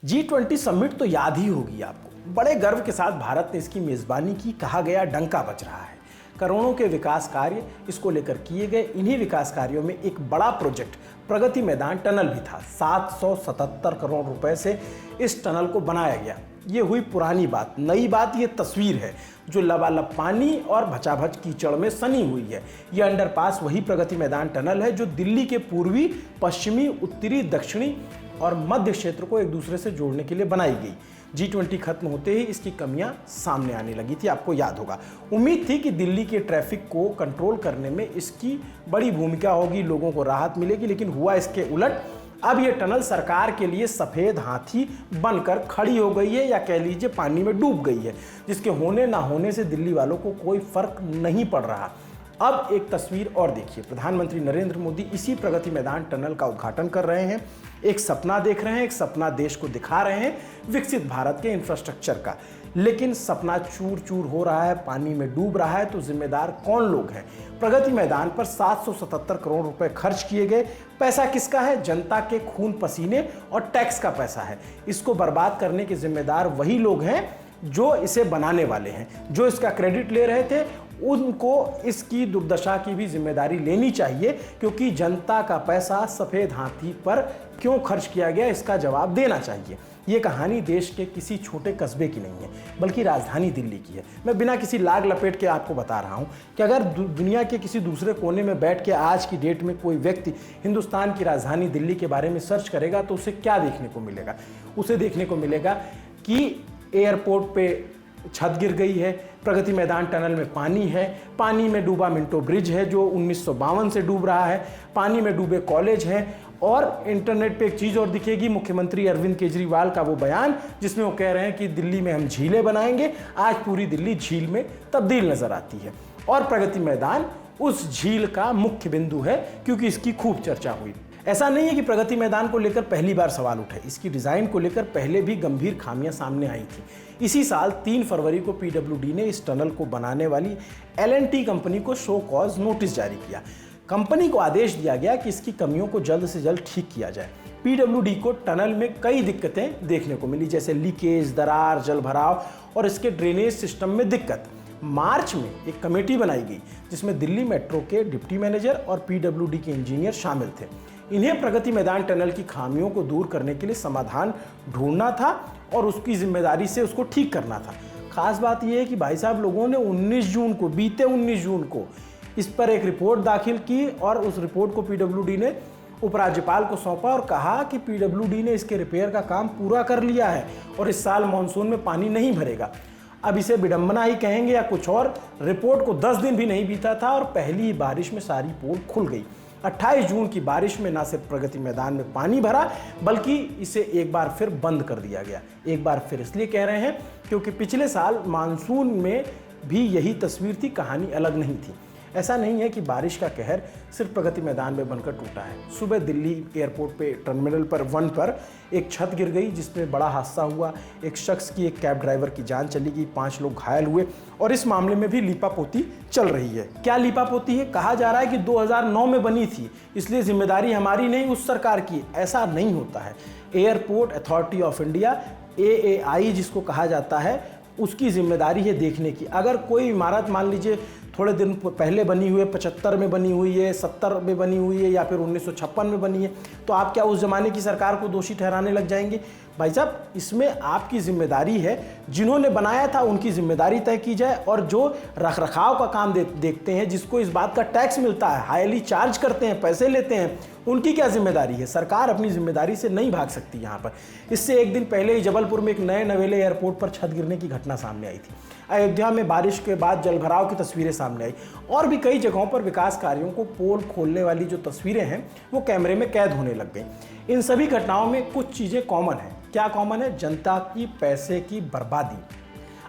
G20 summit तो याद ही होगी आपको। बड़े गर्व के साथ भारत ने इसकी मेजबानी की, कहा गया डंका बज रहा है। करोड़ों के विकास कार्य इसको लेकर किए गए। इन्हीं विकास कार्यों में एक बड़ा प्रोजेक्ट प्रगति मैदान टनल भी था। 777 करोड़ रुपए से इस टनल को बनाया गया। ये हुई पुरानी बात। नई बात ये तस्वीर है जो लबालब पानी और भचाभच कीचड़ में सनी हुई है। यह अंडरपास वही प्रगति मैदान टनल है जो दिल्ली के पूर्वी, पश्चिमी, उत्तरी, दक्षिणी और मध्य क्षेत्र को एक दूसरे से जोड़ने के लिए बनाई गई। G20 खत्म होते ही इसकी कमियां सामने आने लगी थी, आपको याद होगा। उम्मीद थी कि दिल्ली के ट्रैफिक को कंट्रोल करने में इसकी बड़ी भूमिका होगी, लोगों को राहत मिलेगी, लेकिन हुआ इसके उलट। अब यह टनल सरकार के लिए सफेद हाथी बनकर खड़ी हो गई है, या कह लीजिए पानी में डूब गई है, जिसके होने ना होने से दिल्ली वालों को कोई फर्क नहीं पड़ रहा। अब एक तस्वीर और देखिए, प्रधानमंत्री नरेंद्र मोदी इसी प्रगति मैदान टनल का उद्घाटन कर रहे हैं। एक सपना देख रहे हैं, एक सपना देश को दिखा रहे हैं विकसित भारत के इंफ्रास्ट्रक्चर का। लेकिन सपना चूर चूर हो रहा है, पानी में डूब रहा है, तो जिम्मेदार कौन लोग हैं? प्रगति मैदान पर 777 करोड़ रुपए खर्च किए गए। पैसा किसका है? जनता के खून पसीने और टैक्स का पैसा है। इसको बर्बाद करने के जिम्मेदार वही लोग हैं जो इसे बनाने वाले हैं। जो इसका क्रेडिट ले रहे थे उनको इसकी दुर्दशा की भी जिम्मेदारी लेनी चाहिए, क्योंकि जनता का पैसा सफेद हाथी पर क्यों खर्च किया गया इसका जवाब देना चाहिए। ये कहानी देश के किसी छोटे कस्बे की नहीं है, बल्कि राजधानी दिल्ली की है। मैं बिना किसी लाग लपेट के आपको बता रहा हूँ कि अगर दुनिया के किसी दूसरे कोने में बैठ के आज की डेट में कोई व्यक्ति हिंदुस्तान की राजधानी दिल्ली के बारे में सर्च करेगा तो उसे क्या देखने को मिलेगा? उसे देखने को मिलेगा कि एयरपोर्ट पे छत गिर गई है, प्रगति मैदान टनल में पानी है, पानी में डूबा मिंटो ब्रिज है जो 1952 से डूब रहा है, पानी में डूबे कॉलेज हैं, और इंटरनेट पे एक चीज़ और दिखेगी, मुख्यमंत्री अरविंद केजरीवाल का वो बयान जिसमें वो कह रहे हैं कि दिल्ली में हम झीलें बनाएंगे। आज पूरी दिल्ली झील में तब्दील नजर आती है, और प्रगति मैदान उस झील का मुख्य बिंदु है, क्योंकि इसकी खूब चर्चा हुई। ऐसा नहीं है कि प्रगति मैदान को लेकर पहली बार सवाल उठे। इसकी डिज़ाइन को लेकर पहले भी गंभीर खामियां सामने आई थी। इसी साल 3 फरवरी को PWD ने इस टनल को बनाने वाली L&T कंपनी को शो कॉज नोटिस जारी किया। कंपनी को आदेश दिया गया कि इसकी कमियों को जल्द से जल्द ठीक किया जाए। PWD को टनल में कई दिक्कतें देखने को मिली, जैसे लीकेज, दरार, जल भराव और इसके ड्रेनेज सिस्टम में दिक्कत। मार्च में एक कमेटी बनाई गई जिसमें दिल्ली मेट्रो के डिप्टी मैनेजर और PWD के इंजीनियर शामिल थे। इन्हें प्रगति मैदान टनल की खामियों को दूर करने के लिए समाधान ढूंढना था और उसकी जिम्मेदारी से उसको ठीक करना था। खास बात यह है कि भाई साहब लोगों ने 19 जून को, बीते 19 जून को इस पर एक रिपोर्ट दाखिल की, और उस रिपोर्ट को PWD ने उपराज्यपाल को सौंपा और कहा कि PWD ने इसके रिपेयर का काम पूरा कर लिया है और इस साल मानसून में पानी नहीं भरेगा। अब इसे विडंबना ही कहेंगे या कुछ और, रिपोर्ट को 10 दिन भी नहीं बीता था और पहली बारिश में सारी पोल खुल गई। 28 जून की बारिश में न सिर्फ प्रगति मैदान में पानी भरा, बल्कि इसे एक बार फिर बंद कर दिया गया। एक बार फिर इसलिए कह रहे हैं क्योंकि पिछले साल मानसून में भी यही तस्वीर थी, कहानी अलग नहीं थी। ऐसा नहीं है कि बारिश का कहर सिर्फ प्रगति मैदान में बनकर टूटा है। सुबह दिल्ली एयरपोर्ट पे टर्मिनल पर 1 पर एक छत गिर गई जिसमें बड़ा हादसा हुआ। एक शख्स की, एक कैब ड्राइवर की जान चली गई, 5 लोग घायल हुए, और इस मामले में भी लीपापोती चल रही है। क्या लीपापोती है? कहा जा रहा है कि 2009 में बनी थी, इसलिए जिम्मेदारी हमारी नहीं उस सरकार की। ऐसा नहीं होता है। Airport authority of India, AAI जिसको कहा जाता है, उसकी जिम्मेदारी है देखने की। अगर कोई इमारत मान लीजिए थोड़े दिन पहले बनी हुई है, 75 में बनी हुई है, 70 में बनी हुई है, या फिर 1956 में बनी है, तो आप क्या उस जमाने की सरकार को दोषी ठहराने लग जाएंगे? भाई साहब, इसमें आपकी जिम्मेदारी है, जिन्होंने बनाया था उनकी जिम्मेदारी तय की जाए, और जो रखरखाव का काम देखते हैं, जिसको इस बात का टैक्स मिलता है, हाईली चार्ज करते हैं, पैसे लेते हैं, उनकी क्या जिम्मेदारी है? सरकार अपनी जिम्मेदारी से नहीं भाग सकती यहाँ पर। इससे एक दिन पहले ही जबलपुर में एक नए नवेले एयरपोर्ट पर छत गिरने की घटना सामने आई थी। अयोध्या में बारिश के बाद जलभराव की तस्वीरें सामने आई, और भी कई जगहों पर विकास कार्यों को पोल खोलने वाली जो तस्वीरें हैं वो कैमरे में कैद होने लग गई। इन सभी घटनाओं में कुछ चीज़ें कॉमन हैं। क्या कॉमन है? जनता की पैसे की बर्बादी।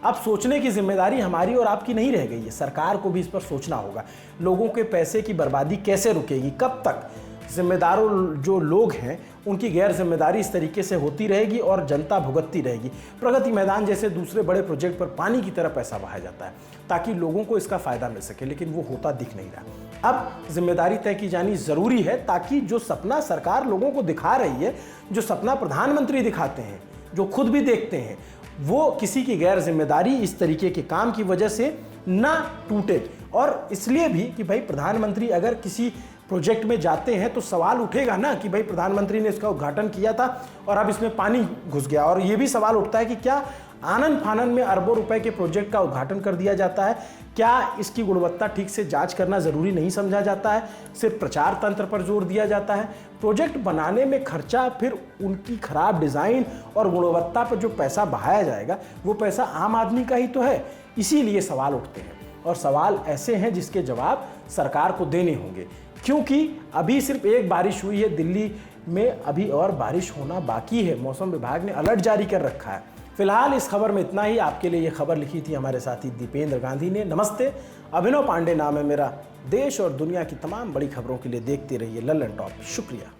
अब सोचने की जिम्मेदारी हमारी और आपकी नहीं रह गई है, सरकार को भी इस पर सोचना होगा। लोगों के पैसे की बर्बादी कैसे रुकेगी? कब तक जिम्मेदारों जो लोग हैं उनकी गैर जिम्मेदारी इस तरीके से होती रहेगी और जनता भुगतती रहेगी? प्रगति मैदान जैसे दूसरे बड़े प्रोजेक्ट पर पानी की तरह पैसा बहाया जाता है ताकि लोगों को इसका फायदा मिल सके, लेकिन वो होता दिख नहीं रहा। अब जिम्मेदारी तय की जानी जरूरी है ताकि जो सपना सरकार लोगों को दिखा रही है, जो सपना प्रधानमंत्री दिखाते हैं, जो खुद भी देखते हैं, वो किसी की गैर जिम्मेदारी इस तरीके के काम की वजह से ना टूटे। और इसलिए भी कि भाई प्रधानमंत्री अगर किसी प्रोजेक्ट में जाते हैं तो सवाल उठेगा ना कि भाई प्रधानमंत्री ने इसका उद्घाटन किया था और अब इसमें पानी घुस गया। और ये भी सवाल उठता है कि क्या आनन फानन में अरबों रुपए के प्रोजेक्ट का उद्घाटन कर दिया जाता है? क्या इसकी गुणवत्ता ठीक से जांच करना जरूरी नहीं समझा जाता है? सिर्फ प्रचार तंत्र पर जोर दिया जाता है? प्रोजेक्ट बनाने में खर्चा, फिर उनकी खराब डिजाइन और गुणवत्ता पर जो पैसा बहाया जाएगा वो पैसा आम आदमी का ही तो है। इसीलिए सवाल उठते हैं और सवाल ऐसे हैं जिसके जवाब सरकार को देने होंगे, क्योंकि अभी सिर्फ एक बारिश हुई है दिल्ली में, अभी और बारिश होना बाकी है। मौसम विभाग ने अलर्ट जारी कर रखा है। फिलहाल इस खबर में इतना ही। आपके लिए ये खबर लिखी थी हमारे साथी दीपेंद्र गांधी ने। नमस्ते, अभिनव पांडे नाम है मेरा। देश और दुनिया की तमाम बड़ी खबरों के लिए देखते रहिए लल्लन टॉप। शुक्रिया।